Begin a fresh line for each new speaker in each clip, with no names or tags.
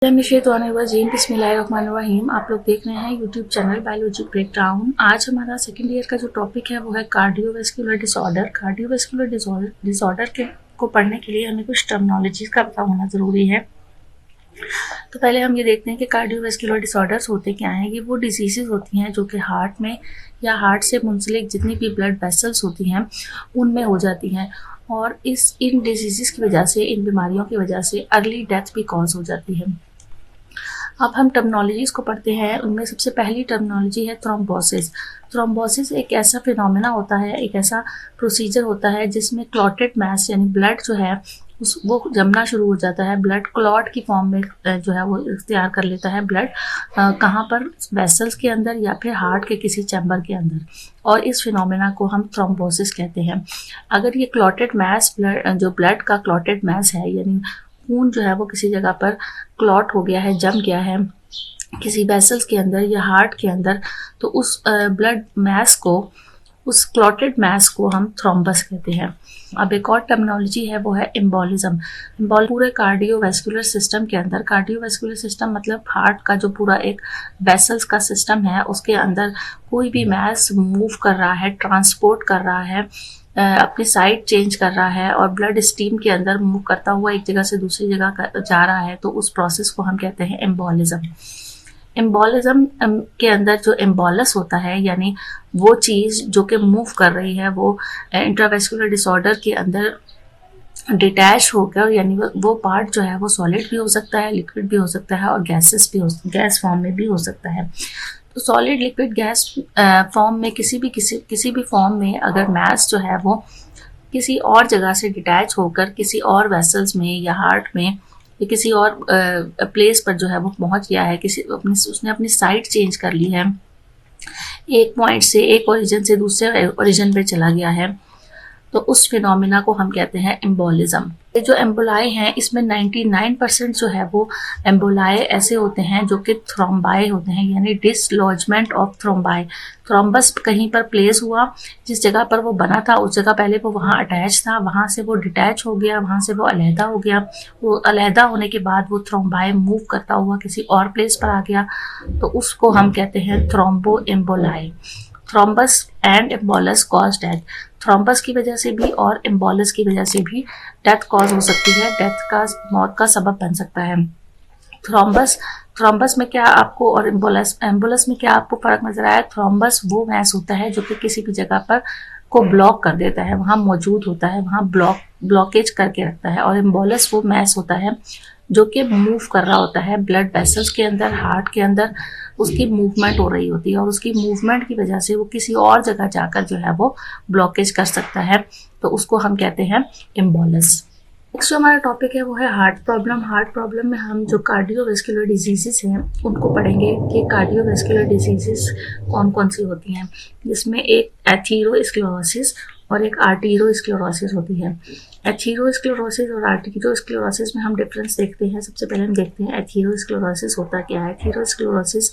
बिस्मिल्लाहिर्रहमानिर्रहीम। आप लोग देख रहे हैं यूट्यूब चैनल बायोलॉजी ब्रेकडाउन। आज हमारा सेकेंड ईयर का जो टॉपिक है वो है कार्डियोवैस्कुलर डिसऑर्डर। कार्डियोवैस्कुलर डिसऑर्डर को पढ़ने के लिए हमें कुछ टर्मिनोलॉजी का पता होना ज़रूरी है। तो पहले हम ये देखते हैं कि कार्डियोवैस्कुलर डिसऑर्डर्स होते क्या हैं। ये वो डिजीज़ होती हैं जो कि हार्ट में या हार्ट से मुंसलिक जितनी भी ब्लड वेसल्स होती हैं उनमें हो जाती हैं, और इन डिजीज़ की वजह से, इन बीमारियों की वजह से अर्ली डेथ भी कॉज हो जाती है। अब हम टर्मिनोलॉजीज़ को पढ़ते हैं। उनमें सबसे पहली टर्मिनोलॉजी है थ्रोम्बोसिस। थ्रोम्बोसिस एक ऐसा फिनोमेना होता है, एक ऐसा प्रोसीजर होता है जिसमें क्लॉटेड मैस यानी ब्लड जो है वो जमना शुरू हो जाता है। ब्लड क्लॉट की फॉर्म में जो है वो इख्तियार कर लेता है। ब्लड कहाँ पर, वेसल्स के अंदर या फिर हार्ट के किसी चैम्बर के अंदर, और इस फिनोमेना को हम थ्रोम्बोसिस कहते हैं। अगर ये क्लॉटेड मैस ब्लड का क्लॉटेड मैस है, यानी खून जो है वो किसी जगह पर क्लॉट हो गया है, जम गया है किसी वेसल्स के अंदर या हार्ट के अंदर, तो उस ब्लड मैस को, उस क्लॉटेड मैस को हम थ्रोम्बस कहते हैं। अब एक और टर्मिनोलॉजी है वो है एम्बोलिज्म। पूरे कार्डियोवैस्कुलर सिस्टम के अंदर, कार्डियोवैस्कुलर सिस्टम मतलब हार्ट का जो पूरा एक वेसल्स का सिस्टम है, उसके अंदर कोई भी मैस मूव कर रहा है, ट्रांसपोर्ट कर रहा है, अपनी साइड चेंज कर रहा है और ब्लड स्ट्रीम के अंदर मूव करता हुआ एक जगह से दूसरी जगह जा रहा है, तो उस प्रोसेस को हम कहते हैं एम्बोलिज्म। एम्बोलिज्म के अंदर जो एम्बोलस होता है, यानी वो चीज़ जो कि मूव कर रही है, वो इंट्रावेस्कुलर डिसऑर्डर के अंदर डिटैच होकर, यानी वो पार्ट जो है वो सॉलिड भी हो सकता है, लिक्विड भी हो सकता है और गैस फॉर्म में भी हो सकता है। तो सॉलिड, लिक्विड, गैस फॉर्म में किसी भी फॉर्म में अगर मैस जो है वो किसी और जगह से डिटैच होकर किसी और वेसल्स में या हार्ट में या किसी और प्लेस पर जो है वो पहुंच गया है, उसने अपनी साइड चेंज कर ली है, एक पॉइंट से, एक ओरिजिन से दूसरे ओरिजिन पे चला गया है, तो उस फिनोमिना को हम कहते हैं एम्बोलिज्म। ये जो एम्बोलाई हैं, इसमें 99% जो है वो एम्बोलाई ऐसे होते हैं जो कि थ्रोम्बाई होते हैं, यानी डिसलॉजमेंट ऑफ थ्रोम्बाई। थ्रोम्बस कहीं पर प्लेस हुआ, जिस जगह पर वो बना था उस जगह पहले वो वहाँ अटैच था, वहाँ से वो डिटैच हो गया, वहाँ से वो अलहदा हो गया। वो अलहदा होने के बाद वो थ्रोम्बाई मूव करता हुआ किसी और प्लेस पर आ गया, तो उसको हम कहते हैं thrombo emboli. Thrombus and embolus cause death. Thrombus की वजह से भी और एम्बोलस की वजह से भी डेथ कॉज हो सकती है, डेथ का, मौत का सबब बन सकता है। थ्रोम्बस में क्या आपको, और एम्बोलस में क्या आपको फर्क नजर आया? थ्रोम्बस वो मैस होता है जो कि किसी भी जगह पर को ब्लॉक कर देता है, वहाँ मौजूद होता है, वहाँ ब्लॉकेज करके रखता है, और एम्बोलस वो मैस होता है जो कि मूव कर रहा होता है ब्लड वेसल्स के अंदर, हार्ट के अंदर उसकी मूवमेंट हो रही होती है, और उसकी मूवमेंट की वजह से वो किसी और जगह जाकर जो है वो ब्लॉकेज कर सकता है, तो उसको हम कहते हैं एम्बोलस। नेक्स्ट जो हमारा टॉपिक है वो है हार्ट प्रॉब्लम। हार्ट प्रॉब्लम में हम जो कार्डियोवैस्कुलर डिजीजेस हैं उनको पढ़ेंगे कि कार्डियोवैस्कुलर डिजीजेस कौन कौन सी होती हैं, जिसमें एक एथीरोस्क्लेरोसिस और एक आर्टेरियोस्क्लेरोसिस होती है। एथीरोस्क्लेरोसिस और आर्टेरियोस्क्लेरोसिस में हम डिफरेंस देखते हैं। सबसे पहले हम देखते हैं एथीरोस्क्लेरोसिस होता क्या है। एथीरोस्क्लेरोसिस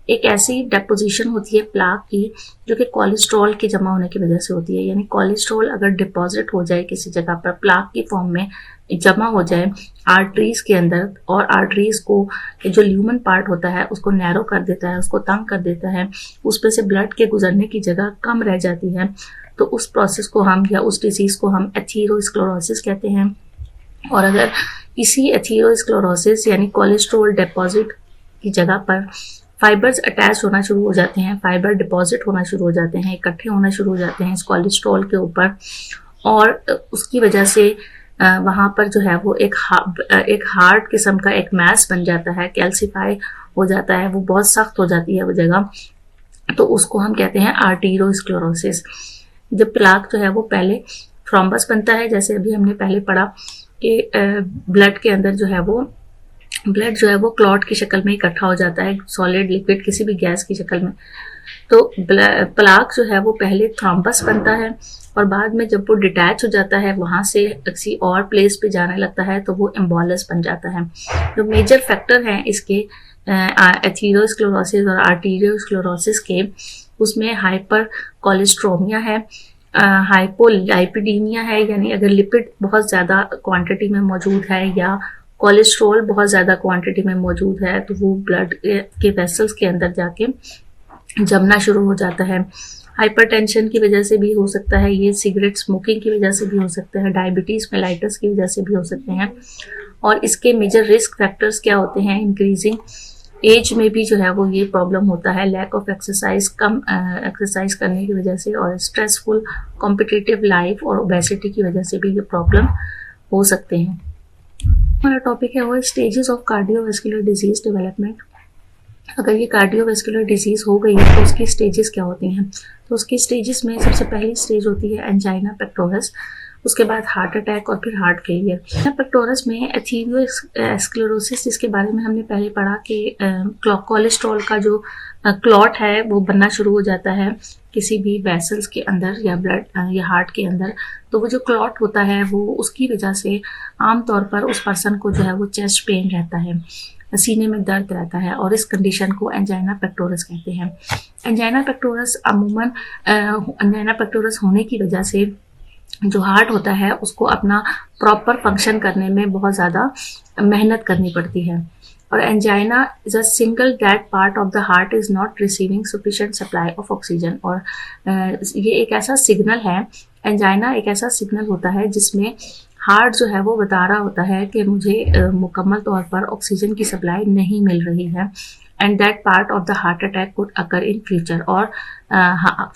एक ऐसी डेपोजिशन होती है प्लाक की जो कि कोलेस्ट्रॉल के जमा होने की वजह से होती है, यानी कोलेस्ट्रॉल अगर डिपॉजिट हो जाए किसी जगह पर, प्लाक की फॉर्म में जमा हो जाए आर्टरीज के अंदर, और आर्टरीज को जो ल्यूमन पार्ट होता है उसको नैरो कर देता है, उसको तंग कर देता है, उस पर से ब्लड के गुजरने की जगह कम रह जाती है, तो उस प्रोसेस को हम, या उस डिजीज को हम एथीरोस्क्लेरोसिस कहते हैं। और अगर इसी एथीरोस्क्लेरोसिस यानी कोलेस्ट्रॉल डिपॉजिट की जगह पर फाइबर्स अटैच होना शुरू हो जाते हैं, फाइबर डिपॉजिट होना शुरू हो जाते हैं, इकट्ठे होना शुरू हो जाते हैं इस कोलेस्ट्रॉल के ऊपर, और उसकी वजह से वहाँ पर जो है वो एक हार्ड किस्म का एक मैस बन जाता है, कैल्सीफाई हो जाता है, वो बहुत सख्त हो जाती है वो जगह, तो उसको हम कहते हैं आर्टेरियोस्क्लेरोसिस। जब प्लाक जो है वो पहले थ्रोम्बस बनता है, जैसे अभी हमने पहले पढ़ा कि ब्लड के अंदर जो है वो ब्लड जो है वो क्लॉट की शक्ल में इकट्ठा हो जाता है, सॉलिड, लिक्विड, किसी भी गैस की शक्ल में, तो प्लाक जो है वो पहले थ्रोम्बस बनता है, और बाद में जब वो डिटैच हो जाता है, वहाँ से किसी और प्लेस पे जाने लगता है, तो वो एम्बोलस बन जाता है। जो मेजर फैक्टर हैं इसके एथीरोस्क्लेरोसिस और आर्टेरियोस्क्लेरोसिस के, उसमें हाइपर कोलेस्ट्रोमिया है, हाइपोलाइपिडीमिया है, यानी अगर लिपिड बहुत ज़्यादा क्वांटिटी में मौजूद है, या कोलेस्ट्रॉल बहुत ज़्यादा क्वांटिटी में मौजूद है तो वो ब्लड के वेसल्स के अंदर जाके जमना शुरू हो जाता है। हाइपरटेंशन की वजह से भी हो सकता है, ये सिगरेट स्मोकिंग की वजह से भी हो सकता है, डायबिटीज़ मेलाइटस की वजह से भी हो सकते हैं। और इसके मेजर रिस्क फैक्टर्स क्या होते हैं? इंक्रीजिंग एज में भी जो है वो ये प्रॉब्लम होता है, लैक ऑफ एक्सरसाइज, कम एक्सरसाइज करने की वजह से, और स्ट्रेसफुल कॉम्पिटिटिव लाइफ और ओबेसिटी की वजह से भी ये प्रॉब्लम हो सकते हैं। हमारा टॉपिक है वो stages of cardiovascular disease development. अगर ये कार्डियोवैस्कुलर डिजीज़ हो गई है तो उसकी स्टेजेस क्या होती हैं? तो उसकी स्टेजेस में सबसे पहली स्टेज होती है एंजाइना पेक्टोरस, उसके बाद हार्ट अटैक और फिर हार्ट फेलियर। एंजाइना पेक्टोरस में एथेरोस्क्लेरोसिस, जिसके बारे में हमने पहले पढ़ा कि कोलेस्ट्रॉल का जो क्लॉट है वो बनना शुरू हो जाता है किसी भी वेसल्स के अंदर या ब्लड या हार्ट के अंदर। तो वो जो क्लॉट होता है वो उसकी वजह से आमतौर पर उस पर्सन को जो है वो चेस्ट पेन रहता है, सीने में दर्द रहता है, और इस कंडीशन को एंजाइना पेक्टोरस कहते हैं। एंजाइना पेक्टोरस अमूमन एंजाइना पेक्टोरस होने की वजह से जो हार्ट होता है उसको अपना प्रॉपर फंक्शन करने में बहुत ज़्यादा मेहनत करनी पड़ती है। और angina is a single that part of the heart is not receiving sufficient supply of oxygen. और ये एक ऐसा सिग्नल है, एंजाइना एक ऐसा सिग्नल होता है जिसमें हार्ट जो है वो बता रहा होता है कि मुझे मुकम्मल तौर पर ऑक्सीजन की सप्लाई नहीं मिल रही है, and that part of the heart attack could occur in future. और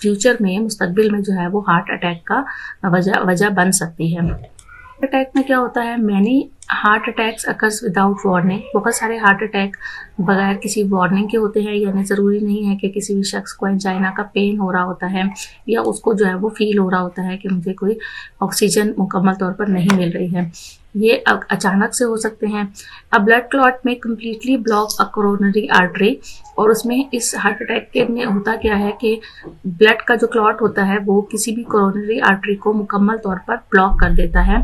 फ्यूचर में, मुस्तकबिल में जो है वो हार्ट अटैक का वजह बन सकती है। हार्ट अटैक में क्या होता है? Many heart attacks occurs without warning. बहुत सारे हार्ट अटैक बगैर किसी वार्निंग के होते हैं, यानी ज़रूरी नहीं है कि किसी भी शख्स को एंजाइना का पेन हो रहा होता है या उसको जो है वो फील हो रहा होता है कि मुझे कोई ऑक्सीजन मुकम्मल तौर पर नहीं मिल रही है। ये अचानक से हो सकते हैं। अ ब्लड क्लॉट में कम्प्लीटली ब्लॉक अ कोरोनरी आर्टरी। और उसमें इस हार्ट अटैक के में होता क्या है कि ब्लड का जो क्लॉट होता है वो किसी भी कोरोनरी आर्टरी को मुकम्मल तौर पर ब्लॉक कर देता है,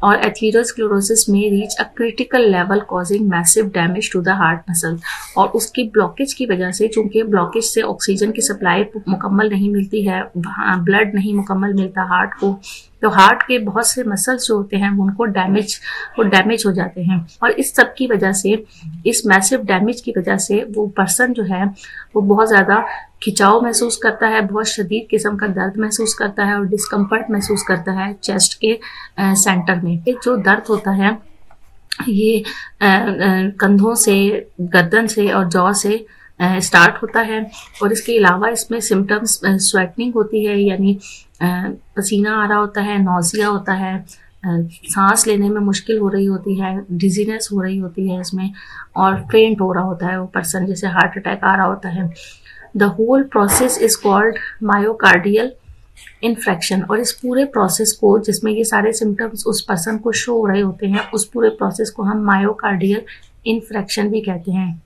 और एथेरोस्क्लेरोसिस में reach a critical level causing massive damage to the heart muscle. और उसकी ब्लॉकेज की वजह से, चूंकि ब्लॉकेज से ऑक्सीजन की सप्लाई मुकम्मल नहीं मिलती है, ब्लड नहीं मुकम्मल मिलता हार्ट को, तो हार्ट के बहुत से मसल्स जो होते हैं उनको डैमेज हो जाते हैं। और इस सब की वजह से, इस मैसिव डैमेज की वजह से वो पर्सन जो है वो बहुत ज़्यादा खिंचाव महसूस करता है, बहुत शदीद किस्म का दर्द महसूस करता है और डिस्कम्फर्ट महसूस करता है चेस्ट के सेंटर में। ये जो दर्द होता है ये कंधों से, गर्दन से और जॉ से स्टार्ट होता है। और इसके अलावा इसमें सिम्टम्स स्वेटनिंग होती है, यानी पसीना आ रहा होता है, नौजिया होता है, सांस लेने में मुश्किल हो रही होती है, डिजीनेस हो रही होती है इसमें, और फेंट हो रहा होता है वो पर्सन, जैसे हार्ट अटैक आ रहा होता है। The whole process is called myocardial infraction. और इस पूरे प्रोसेस को, जिसमें ये सारे सिम्टम्स उस पर्सन को शो हो रहे होते हैं, उस पूरे प्रोसेस को हम मायोकार्डियल इन्फ्रैक्शन भी कहते हैं।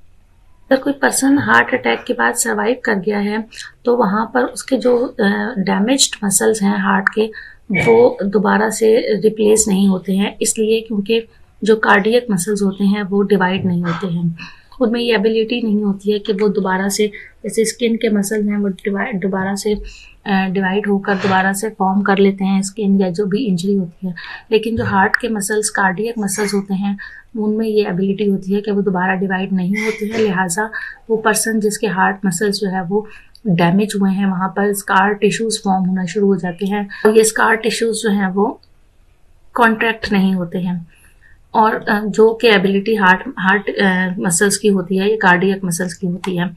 अगर कोई पर्सन हार्ट अटैक के बाद सर्वाइव कर गया है तो वहाँ पर उसके जो डैमेज्ड मसल्स हैं हार्ट के, वो दोबारा से रिप्लेस नहीं होते हैं, इसलिए क्योंकि जो कार्डियक मसल्स होते हैं वो डिवाइड नहीं होते हैं, उनमें ये एबिलिटी नहीं होती है कि वो दोबारा से, जैसे स्किन के मसल हैं वो दोबारा से डिवाइड होकर दोबारा से फॉर्म कर लेते हैं स्किन या जो भी इंजरी होती है, लेकिन जो हार्ट के मसल्स, कार्डियक मसल्स होते हैं, उनमें ये एबिलिटी होती है कि वो दोबारा डिवाइड नहीं होती है। लिहाजा वो पर्सन जिसके हार्ट मसल्स जो है वो डैमेज हुए हैं, वहाँ पर स्कार टिश्यूज़ फॉर्म होना शुरू हो जाते हैं, और ये स्कार टिश्यूज़ जो हैं वो कॉन्ट्रैक्ट नहीं होते हैं, और जो कि एबिलिटी हार्ट मसल्स की होती है, ये कार्डियक मसल्स की होती है,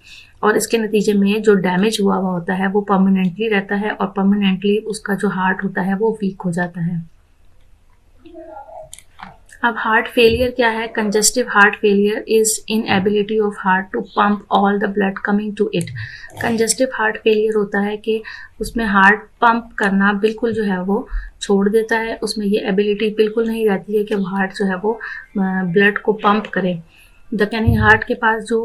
और इसके नतीजे में जो डैमेज हुआ होता है वो परमानेंटली रहता है, और परमानेंटली उसका जो हार्ट होता है वो वीक हो जाता है। अब हार्ट फेलियर क्या है? Congestive heart failure is inability of heart to pump all the blood coming to it. Congestive heart failure होता है कि उसमें हार्ट पंप करना बिल्कुल जो है वो छोड़ देता है, उसमें ये एबिलिटी बिल्कुल नहीं रहती है कि वो हार्ट जो है वो ब्लड को पंप करे। यानी हार्ट के पास जो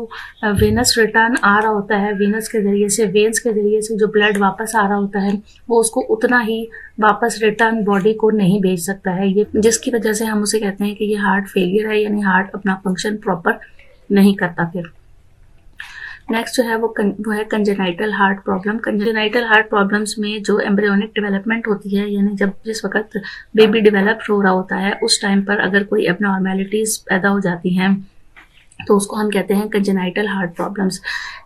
वेनस रिटर्न आ रहा होता है, वेनस के ज़रिए से, वेन्स के ज़रिए से जो ब्लड वापस आ रहा होता है, वो उसको उतना ही वापस रिटर्न बॉडी को नहीं भेज सकता है, ये जिसकी वजह से हम उसे कहते हैं कि ये हार्ट फेलियर है, यानी हार्ट अपना फंक्शन प्रॉपर नहीं करता। फिर नेक्स्ट जो है वो है congenital heart problem. Congenital heart problems में जो एम्ब्रियोनिक डेवलपमेंट होती है, यानी जब जिस वक्त बेबी डेवलप हो रहा होता है उस टाइम पर अगर कोई एबनॉर्मेलिटीज़ पैदा हो जाती हैं तो उसको हम कहते हैं कंजेनाइटल हार्ट प्रॉब्लम्स।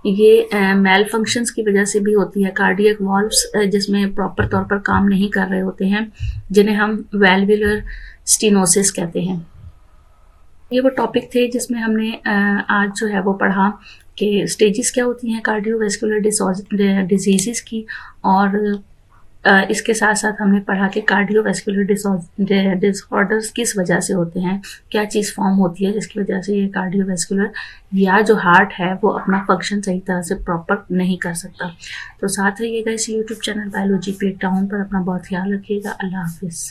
ये मेल फंक्शंस की वजह से भी होती है। कार्डियक वॉल्व्स जिसमें प्रॉपर तौर पर काम नहीं कर रहे होते हैं, जिन्हें हम वैल्वुलर स्टेनोसिस कहते हैं। ये वो टॉपिक थे जिसमें हमने आज जो है वो पढ़ा कि स्टेजेस क्या होती हैं कार्डियोवैस्कुलर डिजीज़ की, और इसके साथ साथ हमने पढ़ा कि कार्डियोवैस्कुलर डिसऑर्डर्स किस वजह से होते हैं, क्या चीज़ फॉर्म होती है जिसकी वजह से ये कार्डियोवैस्कुलर या जो हार्ट है वो अपना फंक्शन सही तरह से प्रॉपर नहीं कर सकता। तो साथ रहिएगा इस यूट्यूब चैनल बायोलॉजी ब्रेकडाउन पर। अपना बहुत ख्याल रखिएगा। अल्लाह हाफिज़।